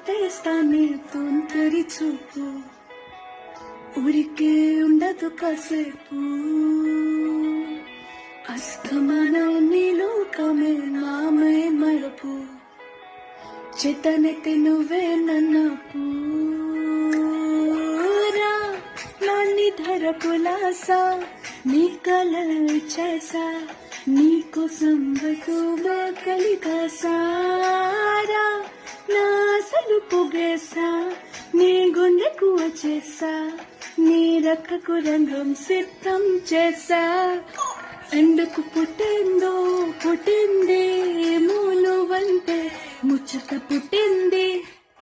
చుట్టేస్తానే తొంతరి చూపు ఊరికే ఉండదు కాసేపు అస్తమానం నీ లోకమే నామే మరపు చేతనెత్తి నువ్వే నన్ను పూరా నాన్ని ధర పులాసా నీ కల చేసా నీ కోసం బతుగా కలిగాసారా నా అసలు పొగేసా నీ గుండెకు వచ్చేసా నీ రక్కకు రంగం సిద్ధం చేసా ఎందుకు పుట్టిందో పుట్టింది మూలు వంటే ముచ్చట పుట్టింది